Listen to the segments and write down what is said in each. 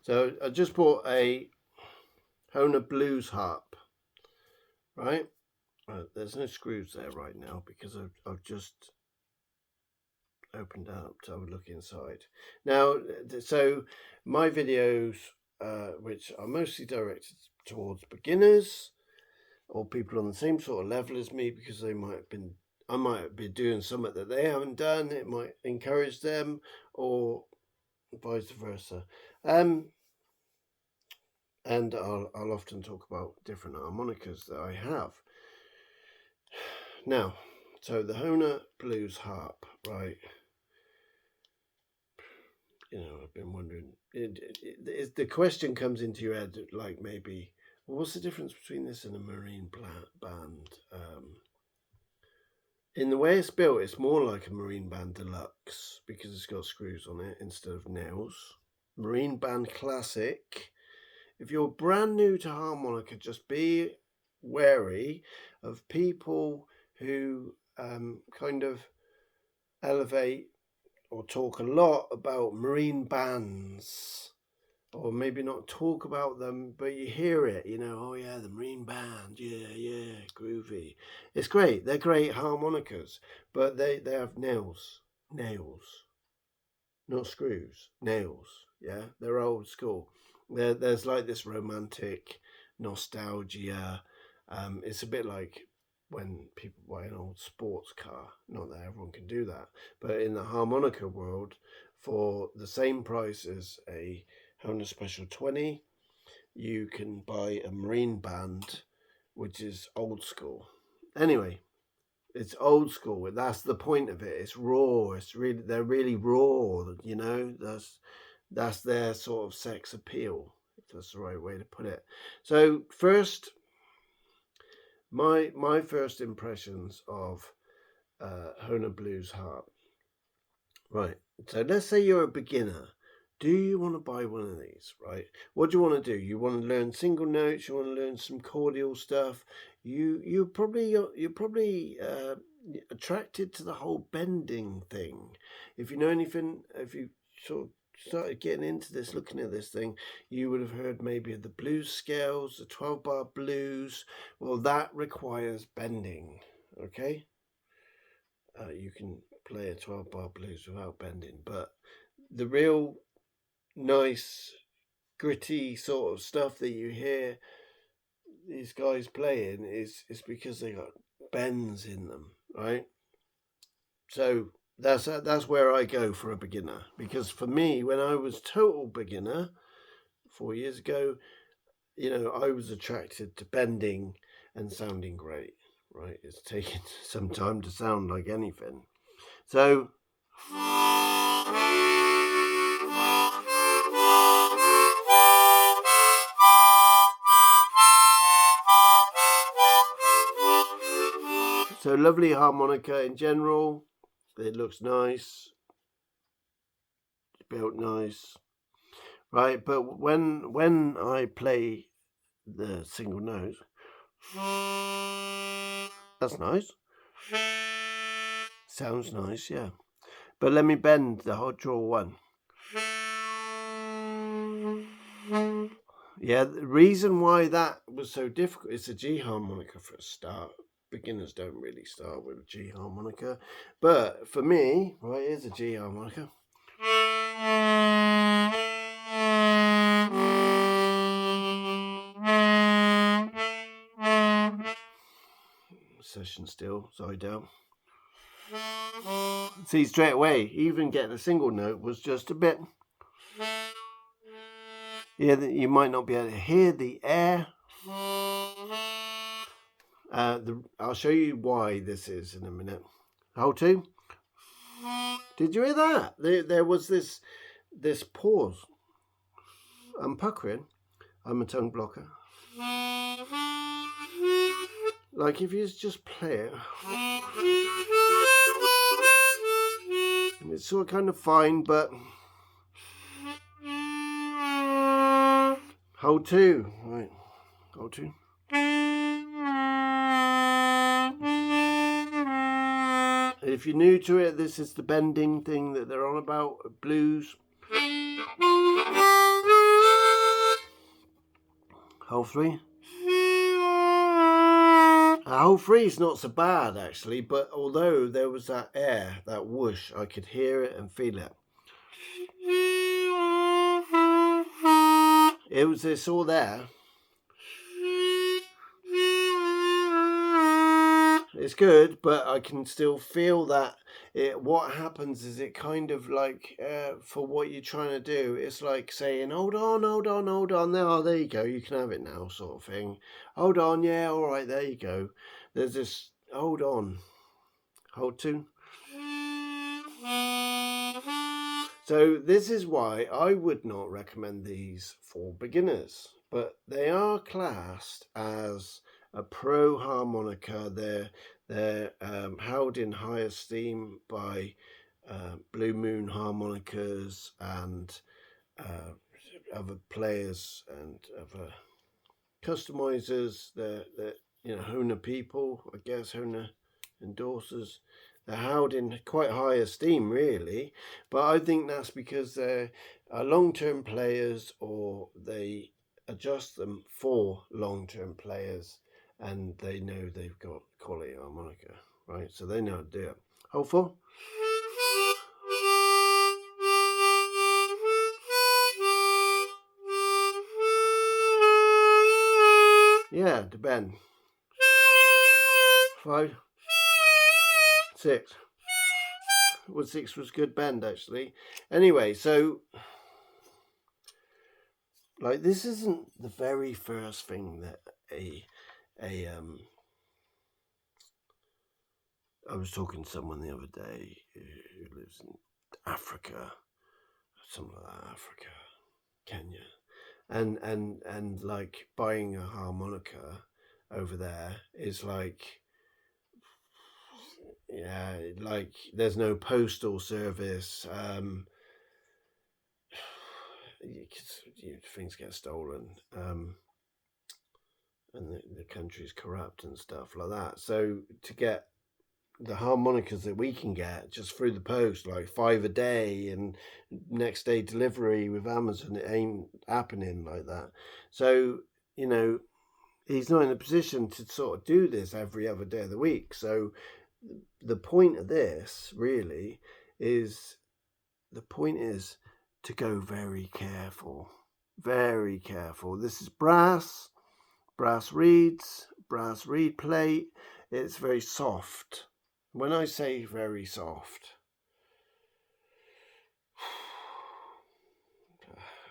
So I just bought a Hohner Blues Harp, right? There's no screws there right now because I've just opened up to have a look inside. Now, so my videos, which are mostly directed towards beginners or people on the same sort of level as me, because I might be doing something that they haven't done. It might encourage them, or vice versa. And I'll often talk about different harmonicas that I have. Now, so the Hohner Blues Harp, right? I've been wondering. The question comes into your head, like maybe, well, what's the difference between this and a marine band? In the way it's built, it's more like a marine band deluxe because it's got screws on it instead of nails. Marine band classic. If you're brand new to harmonica, just be wary of people who kind of elevate or talk a lot about marine bands, or maybe not talk about them, but you hear it, oh yeah, the marine band, yeah, groovy. It's great. They're great harmonicas, but they have nails, not screws, nails. Yeah, they're old school. There's like this romantic nostalgia. It's a bit like when people buy an old sports car. Not that everyone can do that, but in the harmonica world, for the same price as a Hohner Special 20, you can buy a marine band, which is old school. Anyway, it's old school. That's the point of it. It's raw. They're really raw. That's their sort of sex appeal, if that's the right way to put it. So first, my first impressions of Hohner Blues Harp. Right. So let's say you're a beginner. Do you want to buy one of these, right? What do you want to do? You want to learn single notes. You want to learn some cordial stuff. You're probably attracted to the whole bending thing. If you know anything, if you sort of started getting into this, looking at this thing, you would have heard maybe of the blues scales, the 12-bar blues. Well, that requires bending. Okay. You can play a 12-bar blues without bending, but the real nice, gritty sort of stuff that you hear these guys playing is because they got bends in them, right? So that's where I go for a beginner, because for me, when I was total beginner 4 years ago, I was attracted to bending and sounding great, right? It's taken some time to sound like anything. So lovely harmonica in general. It looks nice. It's built nice. Right, but when I play the single notes, that's nice. Sounds nice, yeah. But let me bend the hot draw one. Yeah, the reason why that was so difficult is a G harmonica for a start. Beginners don't really start with a G harmonica. But for me, right, here's a G harmonica. Session still, sorry down. See, straight away, even getting a single note was just a bit. Yeah, you might not be able to hear the air. I'll show you why this is in a minute. Hold two. Did you hear that? There was this pause. I'm puckering. I'm a tongue blocker. Like if you just play it. And it's sort of kind of fine, but hold two. Right. Hold two. If you're new to it, this is the bending thing that they're on about, blues. Hole 3. Hole 3 is not so bad actually, but although there was that air, that whoosh, I could hear it and feel it. It's all there. It's good, but I can still feel that what happens is it kind of like, for what you're trying to do, it's like saying, hold on, there you go, you can have it now, sort of thing. Hold on, yeah, all right, there you go. There's this, hold on, hold 2. So this is why I would not recommend these for beginners, but they are classed as a pro harmonica. They're held in high esteem by Blue Moon harmonicas and other players and other customizers. They're Hohner people, I guess, Hohner endorsers. They're held in quite high esteem, really, but I think that's because they're long-term players, or they adjust them for long-term players, and they know they've got quality harmonica, right? So they know how to do it. Hopeful. Yeah, the bend. 5, 6. Well, 6 was good bend actually. Anyway, so like this isn't the very first thing that I was talking to someone the other day who lives in Africa, something like that, Africa, Kenya, and like buying a harmonica over there is like, yeah, like there's no postal service. Things get stolen, and the country's corrupt and stuff like that. So to get the harmonicas that we can get just through the post, like 5 a day and next day delivery with Amazon, it ain't happening like that. So, he's not in a position to sort of do this every other day of the week. So the point of this really is, to go very careful. Very careful. This is brass reeds, brass reed plate. It's very soft. When I say very soft,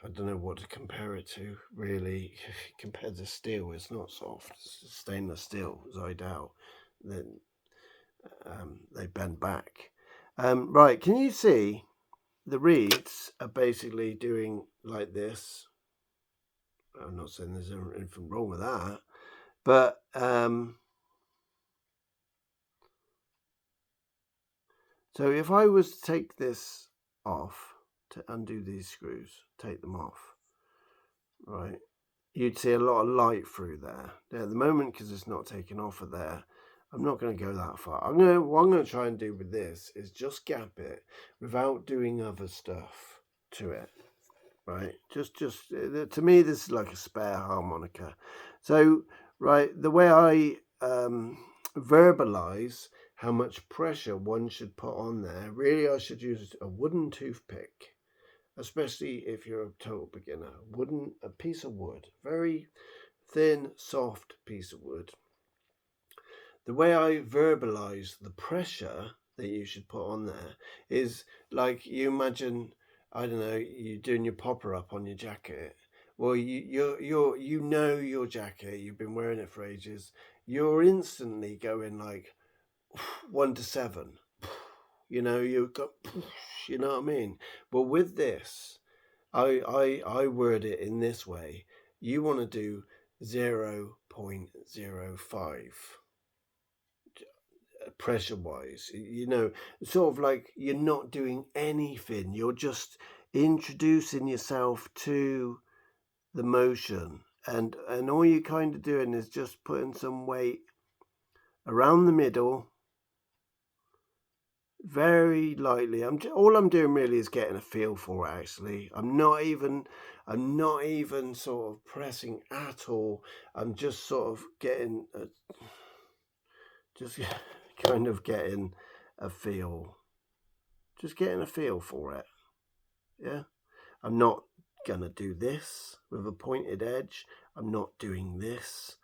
I don't know what to compare it to, really. Compared to steel, it's not soft. It's stainless steel, as I doubt. Then they bend back. Right, can you see the reeds are basically doing like this? I'm not saying there's anything wrong with that, but so if I was to take this off, to undo these screws, take them off, right, you'd see a lot of light through there. Now, at the moment, because it's not taken off of there, I'm not going to go that far. What I'm going to try and do with this is just gap it without doing other stuff to it, right? Just to me, this is like a spare harmonica. So, right, the way I verbalize how much pressure one should put on there, really I should use a wooden toothpick, especially if you're a total beginner. A piece of wood, very thin, soft piece of wood. The way I verbalize the pressure that you should put on there is like, you imagine, I don't know, you're doing your popper up on your jacket. Well, you know your jacket, you've been wearing it for ages. You're instantly going like 1 to 7. You've got, you know what I mean? Well, with this, I word it in this way. You want to do 0.05 pressure wise, sort of like you're not doing anything. You're just introducing yourself to the motion, and all you're kind of doing is just putting some weight around the middle, very lightly. All I'm doing really is getting a feel for it. Actually, I'm not even sort of pressing at all. I'm just sort of getting just kind of getting a feel, just getting a feel for it. Yeah, I'm not gonna do this with a pointed edge. I'm not doing this.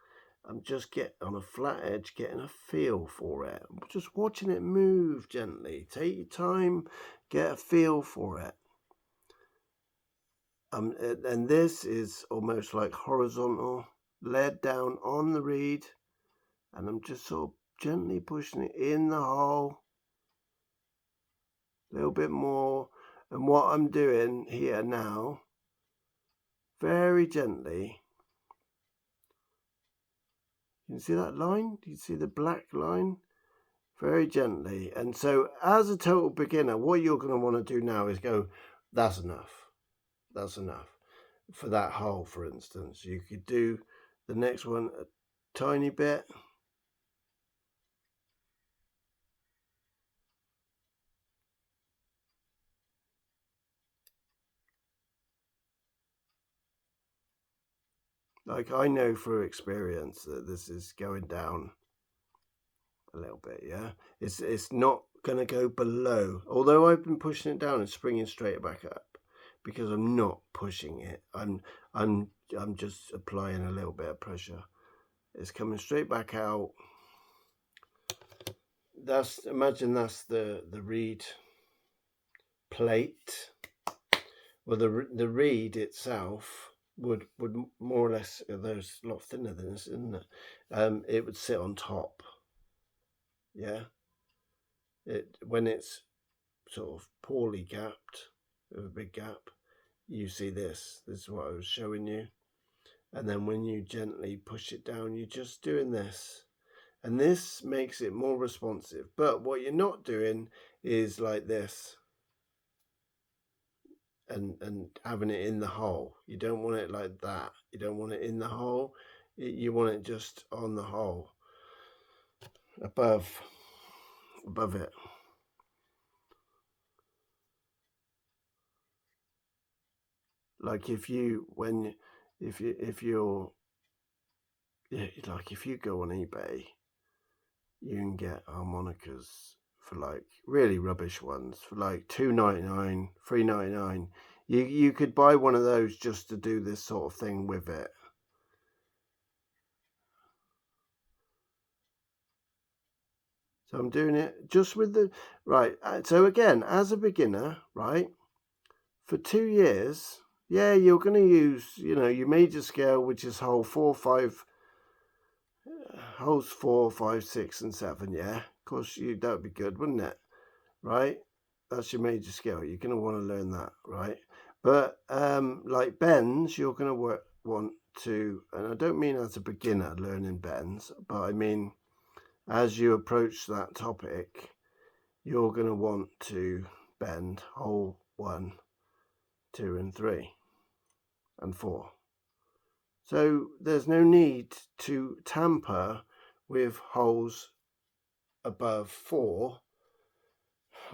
I'm just on a flat edge, getting a feel for it. I'm just watching it move gently. Take your time, get a feel for it. And this is almost like horizontal, laid down on the reed, and I'm just sort of gently pushing it in the hole, a little bit more. And what I'm doing here now, very gently. You can see that line? Do you see the black line? Very gently. And so as a total beginner, what you're going to want to do now is go, that's enough. That's enough. For that hole, for instance, you could do the next one a tiny bit. Like, I know through experience that this is going down a little bit, yeah? It's not going to go below. Although I've been pushing it down and springing straight back up, because I'm not pushing it. I'm just applying a little bit of pressure. It's coming straight back out. Imagine that's the reed plate. Well, the reed itself would more or less, there's a lot thinner than this, isn't it? It would sit on top. Yeah. When it's sort of poorly gapped, with a big gap, you see this. This is what I was showing you. And then when you gently push it down, you're just doing this. And this makes it more responsive. But what you're not doing is like this and having it in the hole. You don't want it like that. You don't want it in the hole. You want it just on the hole, above it. Like if you go on eBay, you can get harmonicas for like really rubbish ones for like $2.99, $3.99. You could buy one of those just to do this sort of thing with it. So I'm doing it just with the right. So again, as a beginner, right, for 2 years, yeah, you're going to use, your major scale, which is holes 4, 5, 6, and 7. Yeah, of course, that would be good, wouldn't it? Right, that's your major scale. You're going to want to learn that, right? But like bends, you're going to want to, and I don't mean as a beginner learning bends, but I mean as you approach that topic, you're going to want to bend hole 1, 2, and 3, and 4. So there's no need to tamper with holes above 4.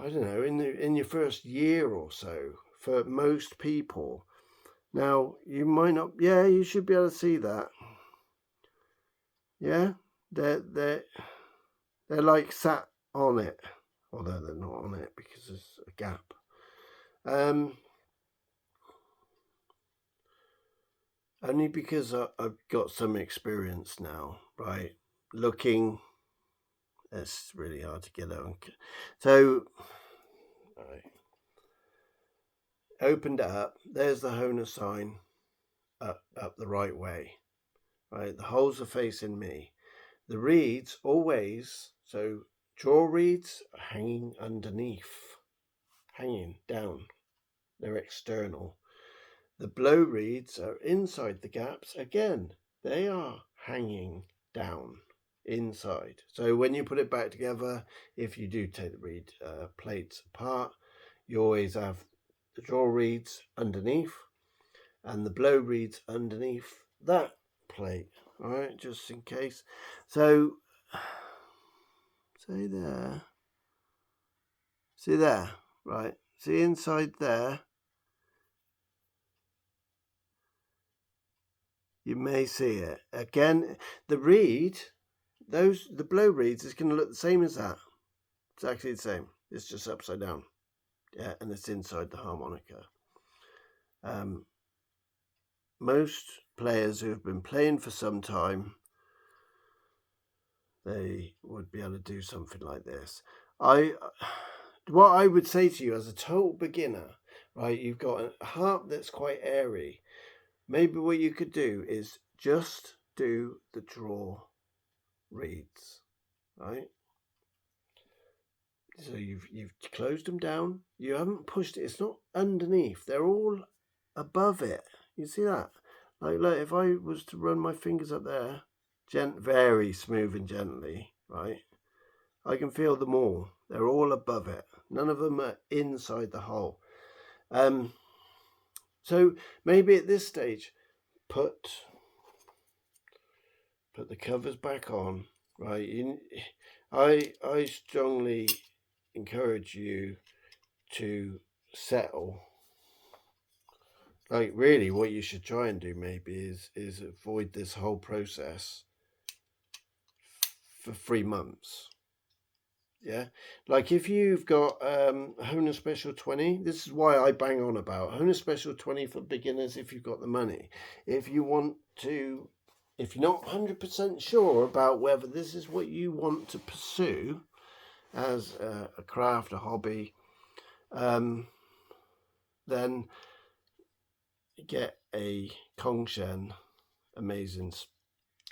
I don't know, in your first year or so, for most people. Now you might not. Yeah, you should be able to see that. Yeah, they're like sat on it, although they're not on it because there's a gap. Only because I've got some experience now, right? Looking, it's really hard to get on. So, right, opened it up. There's the Hohner sign up the right way, right? The holes are facing me. The reeds always, so draw reeds are hanging underneath, hanging down. They're external. The blow reeds are inside the gaps. Again, they are hanging down inside. So when you put it back together, if you do take the reed plates apart, you always have the draw reeds underneath and the blow reeds underneath that plate. All right, just in case. So say there. See there, right? See inside there, you may see it. Again, the reed, the blow reeds is going to look the same as that. Exactly the same. It's just upside down. Yeah, and it's inside the harmonica. Most players who have been playing for some time, they would be able to do something like this. What I would say to you as a total beginner, right? You've got a harp that's quite airy. Maybe what you could do is just do the draw reeds, right? So you've closed them down. You haven't pushed it. It's not underneath. They're all above it. You see that? Like if I was to run my fingers up there, very smooth and gently, right? I can feel them all. They're all above it. None of them are inside the hole. So maybe at this stage, put the covers back on, right? I strongly encourage you to settle. Like really what you should try and do maybe is avoid this whole process for 3 months. Yeah, like if you've got Hohner Special 20, this is why I bang on about Hohner Special 20 for beginners if you've got the money. If you're not 100% sure about whether this is what you want to pursue as a craft, a hobby, then get a Kongshen Amazing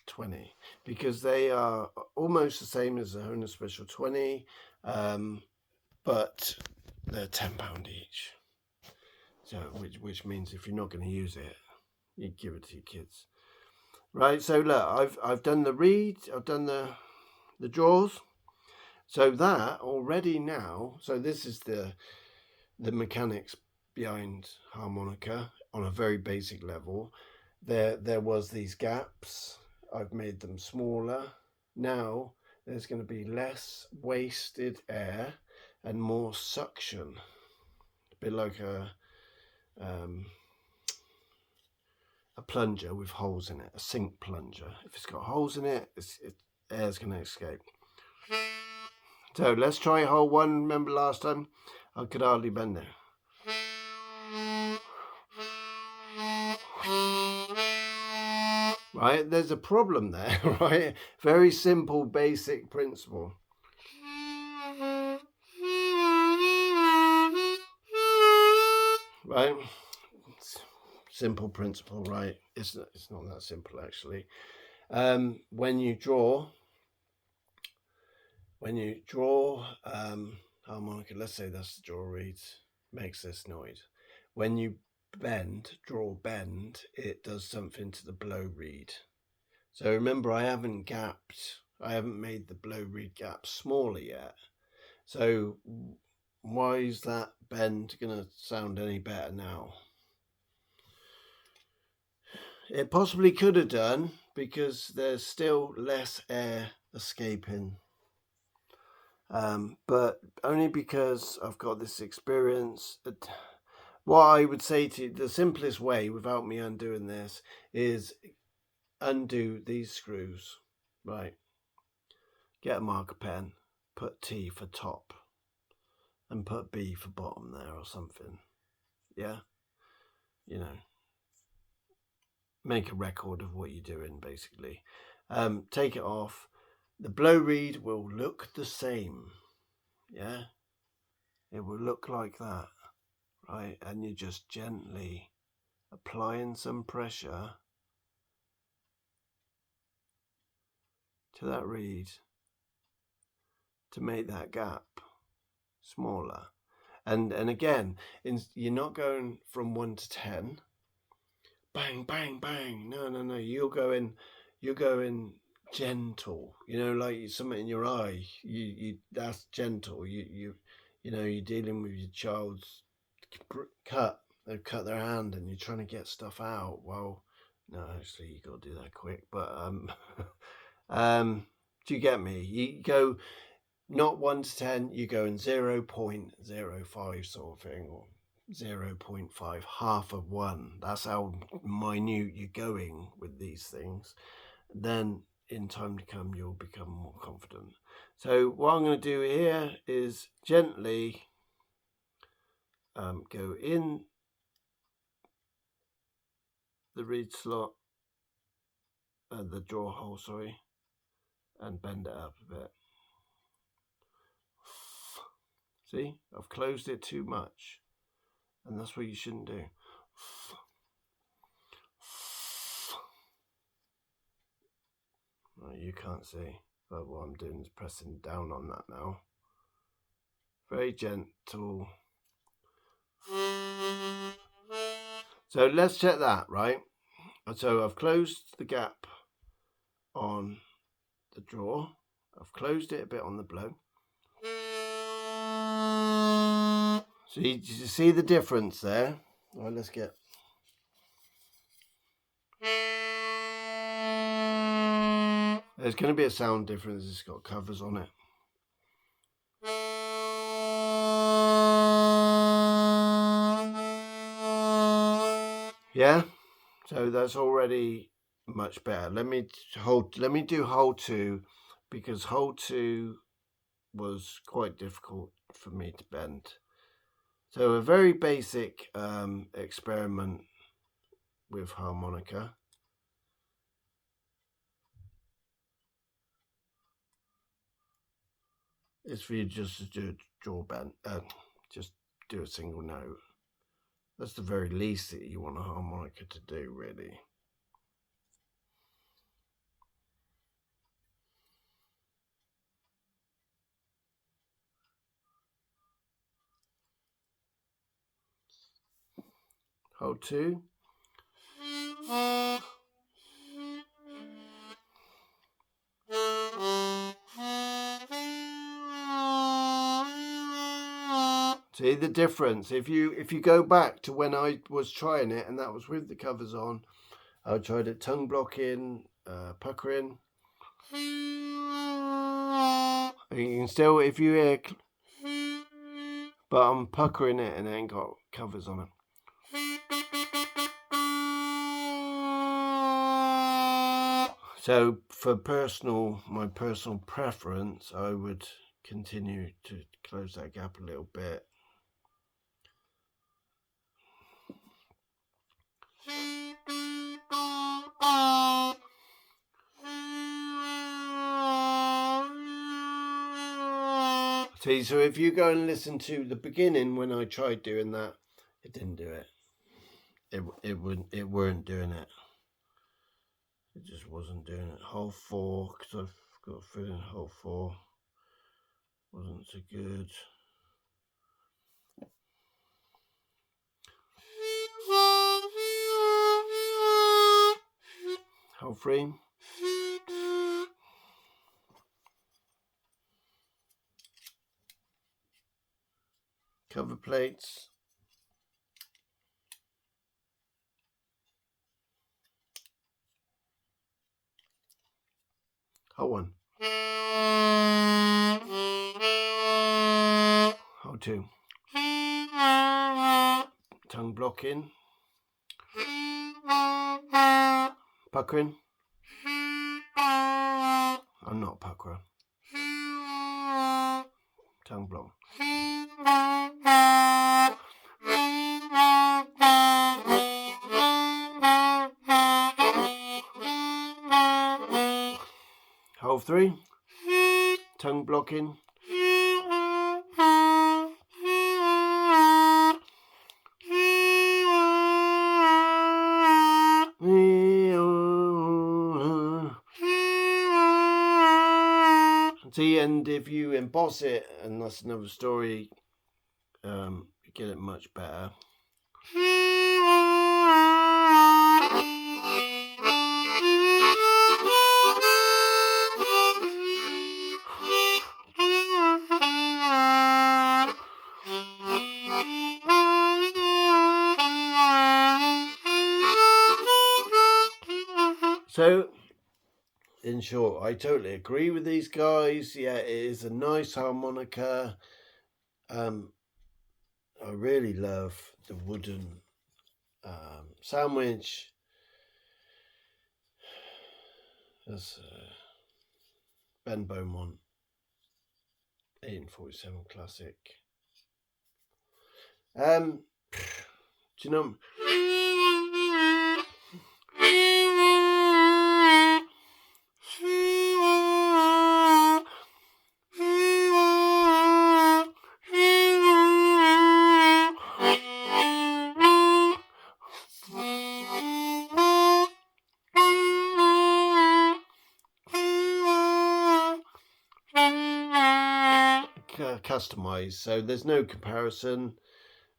20, because they are almost the same as the Hohner Special 20, but they're £10 each. So which means if you're not going to use it, you give it to your kids. Right, so look, I've done the reed, I've done the draws. So that already now, so this is the mechanics behind harmonica on a very basic level. There was these gaps. I've made them smaller. Now there's going to be less wasted air and more suction. A bit like a plunger with holes in it, a sink plunger. If it's got holes in it, air's going to escape. So let's try hole 1. Remember last time? I could hardly bend it. Right, there's a problem there, right? Very simple, basic principle. Right? Simple principle, right? It's not that simple, actually. When you draw harmonica, let's say that's the draw reed, makes this noise. When you draw bend, it does something to the blow reed. So remember, I haven't made the blow reed gap smaller yet. So why is that bend going to sound any better now? It possibly could have done, because there's still less air escaping. But only because I've got this experience. What I would say to you, the simplest way without me undoing this is undo these screws, right? Get a marker pen, put T for top and put B for bottom there or something. Yeah, make a record of what you're doing basically. Take it off. The blow reed will look the same. Yeah, it will look like that, right? And you're just gently applying some pressure to that reed to make that gap smaller. And again, you're not going from 1 to 10. Bang, bang, bang. No. You're going gentle. Like something in your eye. You that's gentle. You're dealing with your child's cut. They've cut their hand, and you're trying to get stuff out. Well, no, actually, you got to do that quick. But do you get me? You go not 1 to 10, you're going 0.05 sort of thing, or 0.5, half of 1. That's how minute you're going with these things. Then in time to come, you'll become more confident. So what I'm going to do here is gently go in the reed slot, the draw hole, sorry, and bend it up a bit. See, I've closed it too much, and that's what you shouldn't do. Well, you can't see, but what I'm doing is pressing down on that now. Very gentle. So let's check that, right? So I've closed the gap on the draw. I've closed it a bit on the blow. So you see the difference there? All right, let's get... There's going to be a sound difference. It's got covers on it. Yeah, so that's already much better. Let me do hole 2, because hole 2 was quite difficult for me to bend. So a very basic experiment with harmonica. Is for you just to do a draw bend, just do a single note. That's the very least that you want a harmonica to do, really. Hole 2. See the difference? If you go back to when I was trying it, and that was with the covers on, I tried it tongue blocking, puckering. You can still, if you hear, but I'm puckering it and it ain't got covers on it. So for my personal preference, I would continue to close that gap a little bit. See, so if you go and listen to the beginning when I tried doing that, it didn't do it. It weren't doing it. It just wasn't doing it. Hole 4, because I've got a feeling hole 4 wasn't so good. Hole 3. Cover plates. Hole 1. Hole 2. Tongue blocking. Puckering. I'm not a puckerer. Tongue block. Hole 3. Tongue blocking. See, and if you emboss it, and that's another story, you get it much better. So in short, I totally agree with these guys. Yeah, it is a nice harmonica. I really love the wooden sandwich. That's Ben Bouman 1847 classic. Do you know? Customized, so there's no comparison.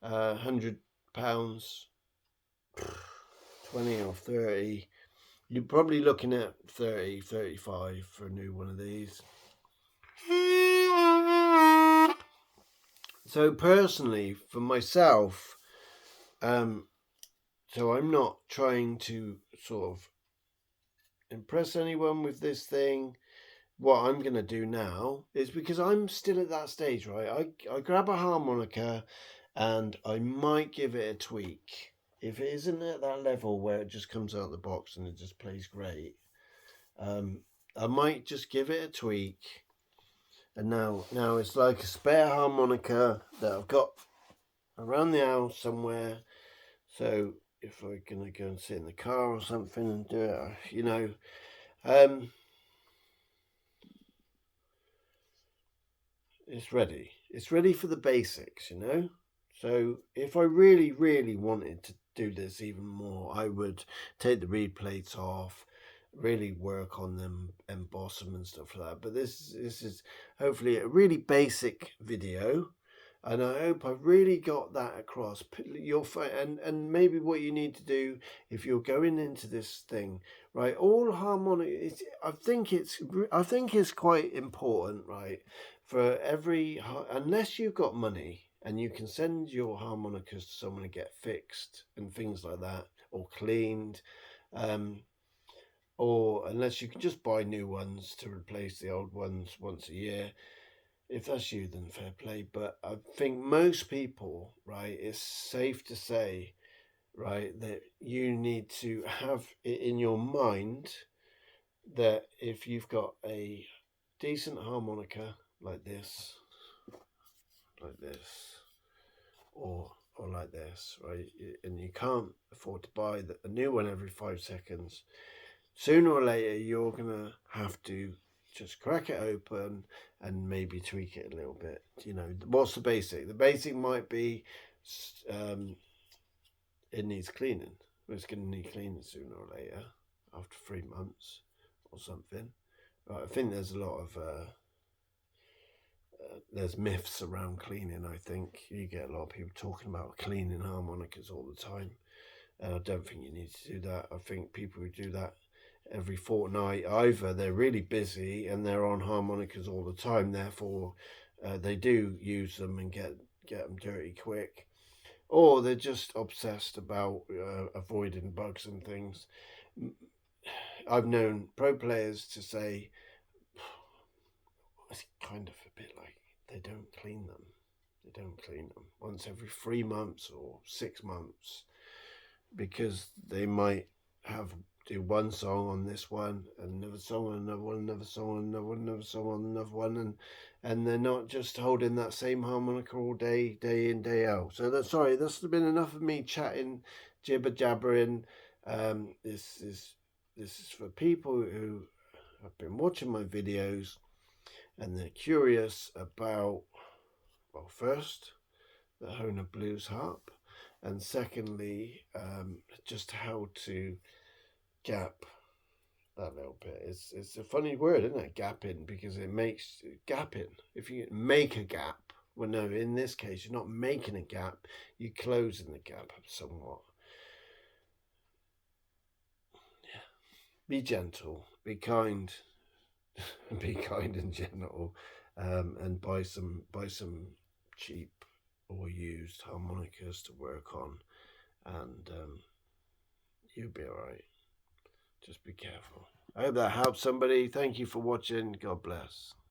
£100, 20 or 30. You're probably looking at 30, 35 for a new one of these. So personally, for myself, so I'm not trying to sort of impress anyone with this thing. What I'm going to do now is, because I'm still at that stage, right? I grab a harmonica and I might give it a tweak. If it isn't at that level where it just comes out of the box and it just plays great, I might just give it a tweak. And now it's like a spare harmonica that I've got around the house somewhere. So if I'm going to go and sit in the car or something and do it, you know, it's ready. It's ready for the basics, you know. So if I really, really wanted to do this even more, I would take the reed plates off, really work on them, emboss them and stuff like that. But this is hopefully a really basic video, and I hope I've really got that across. And maybe what you need to do if you're going into this thing, right? All harmonic. I think it's quite important, right? For every, unless you've got money and you can send your harmonicas to someone to get fixed and things like that, or cleaned, or unless you can just buy new ones to replace the old ones once a year. If that's you, then fair play. But I think most people, right, it's safe to say, right, that you need to have it in your mind that if you've got a decent harmonica like this, or like this, right, and you can't afford to buy a new one every 5 seconds, sooner or later you're gonna have to just crack it open and maybe tweak it a little bit. You know, what's the basic? The basic might be it needs cleaning. It's going to need cleaning sooner or later, after 3 months or something. Right, I think there's a lot of there's myths around cleaning. I think you get a lot of people talking about cleaning harmonicas all the time, and I don't think you need to do that. I think people who do that every fortnight, either they're really busy and they're on harmonicas all the time, therefore they do use them and get them dirty quick, or they're just obsessed about avoiding bugs and things. I've known pro players to say it's kind of a bit like they don't clean them. They don't clean them once every 3 months or 6 months, because they might do one song on this one, another song on another one, another song on another one, another song on another one, and they're not just holding that same harmonica all day, day in, day out. So that's been enough of me chatting, jibber jabbering. This is for people who have been watching my videos and they're curious about, well, first, the Hohner Blues Harp, and secondly, just how to gap that little bit. It's a funny word, isn't it? Gapping, because it makes gapping. If you make a gap, well, no, in this case, you're not making a gap, you're closing the gap somewhat. Yeah. Be gentle, be kind, be kind and gentle, and buy some cheap or used harmonicas to work on, and you'll be all right. Just be careful. I hope that helps somebody. Thank you for watching. God bless.